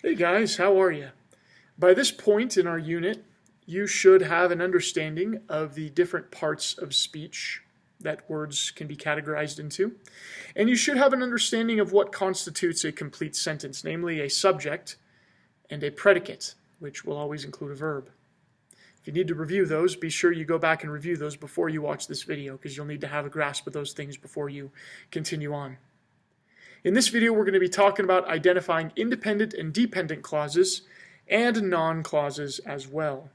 Hey guys, how are you? By this point in our unit, you should have an understanding of the different parts of speech that words can be categorized into, and you should have an understanding of what constitutes a complete sentence, namely a subject and a predicate, which will always include a verb. If you need to review those, be sure you go back and review those before you watch this video, because you'll need to have a grasp of those things before you continue on. In this video, we're going to be talking about identifying independent and dependent clauses and non-clauses as well.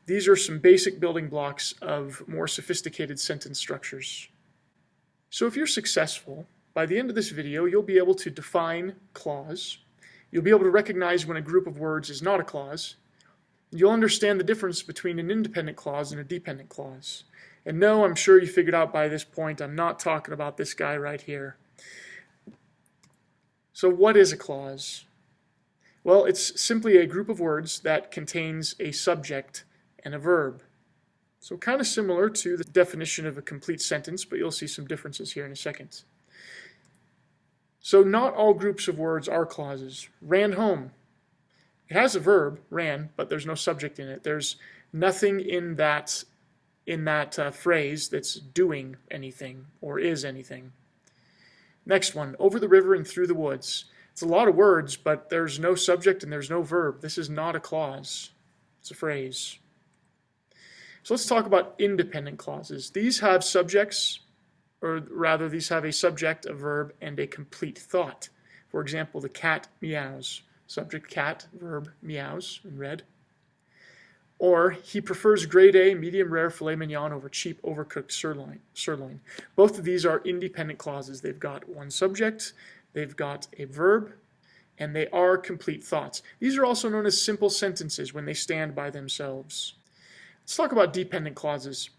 These are some basic building blocks of more sophisticated sentence structures. So if you're successful, by the end of this video, you'll be able to define clause. You'll be able to recognize when a group of words is not a clause. You'll understand the difference between an independent clause and a dependent clause. And no, I'm sure you figured out by this point, I'm not talking about this guy right here. So what is a clause? Well, it's simply a group of words that contains a subject and a verb. So kind of similar to the definition of a complete sentence, but you'll see some differences here in a second. So not all groups of words are clauses. Ran home. It has a verb, ran, but there's no subject in it. There's nothing in that phrase that's doing anything or is anything. Next one, over the river and through the woods. It's a lot of words, but there's no subject and there's no verb. This is not a clause. It's a phrase. So let's talk about independent clauses. These have subjects, or rather these have a subject, a verb, and a complete thought. For example, the cat meows. Subject cat, verb meows in red. Or he prefers grade A medium rare filet mignon over cheap overcooked sirloin. Both of these are independent clauses. They've got one subject, they've got a verb, and they are complete thoughts. These are also known as simple sentences when they stand by themselves. Let's talk about dependent clauses.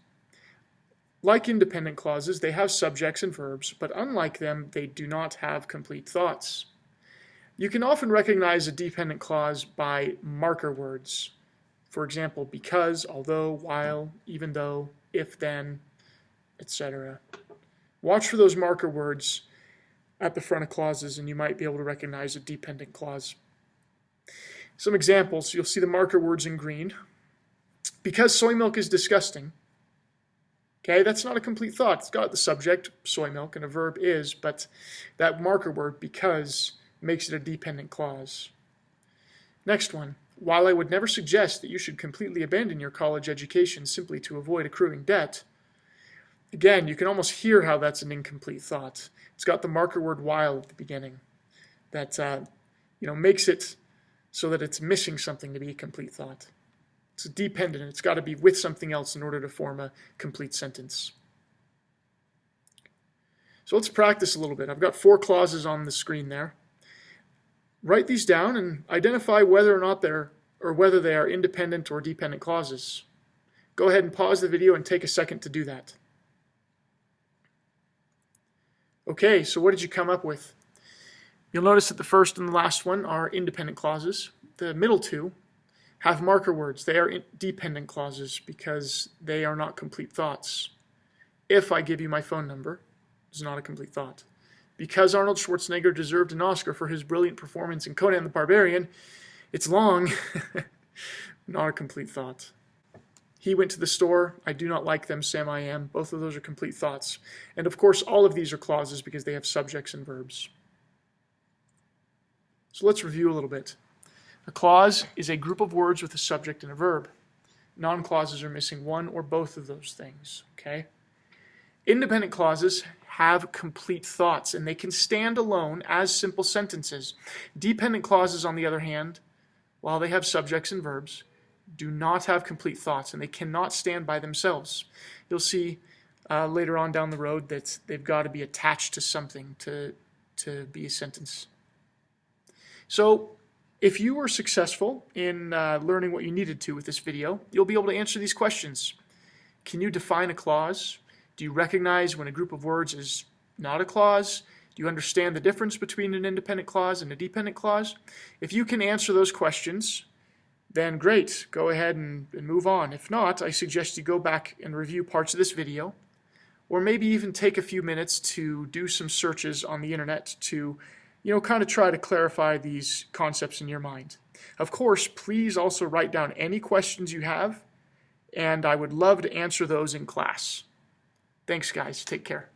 Like independent clauses, they have subjects and verbs, but unlike them, they do not have complete thoughts. You can often recognize a dependent clause by marker words. For example, because, although, while, even though, if, then, etc. Watch for those marker words at the front of clauses and you might be able to recognize a dependent clause. Some examples, you'll see the marker words in green. Because soy milk is disgusting. Okay, that's not a complete thought. It's got the subject, soy milk, and a verb is, but that marker word, because, makes it a dependent clause. Next one. While I would never suggest that you should completely abandon your college education simply to avoid accruing debt, again, you can almost hear how that's an incomplete thought. It's got the marker word while at the beginning that makes it so that it's missing something to be a complete thought. It's dependent. It's got to be with something else in order to form a complete sentence. So let's practice a little bit. I've got 4 clauses on the screen there. Write these down and identify whether they are independent or dependent clauses. Go ahead and pause the video and take a second to do that. Okay, so what did you come up with? You'll notice that the first and the last one are independent clauses. The middle 2 have marker words. They are dependent clauses because they are not complete thoughts. If I give you my phone number, is not a complete thought. Because Arnold Schwarzenegger deserved an Oscar for his brilliant performance in Conan the Barbarian, it's long, not a complete thought. He went to the store, I do not like them, Sam I am. Both of those are complete thoughts. And of course, all of these are clauses because they have subjects and verbs. So let's review a little bit. A clause is a group of words with a subject and a verb. Non-clauses are missing one or both of those things, okay? Independent clauses have complete thoughts, and they can stand alone as simple sentences. Dependent clauses, on the other hand, while they have subjects and verbs, do not have complete thoughts, and they cannot stand by themselves. You'll see later on down the road that they've got to be attached to something to be a sentence. So if you were successful in learning what you needed to with this video, you'll be able to answer these questions. Can you define a clause? Do you recognize when a group of words is not a clause? Do you understand the difference between an independent clause and a dependent clause? If you can answer those questions, then great, go ahead and move on. If not, I suggest you go back and review parts of this video, or maybe even take a few minutes to do some searches on the internet to kind of try to clarify these concepts in your mind. Of course, please also write down any questions you have, and I would love to answer those in class. Thanks, guys. Take care.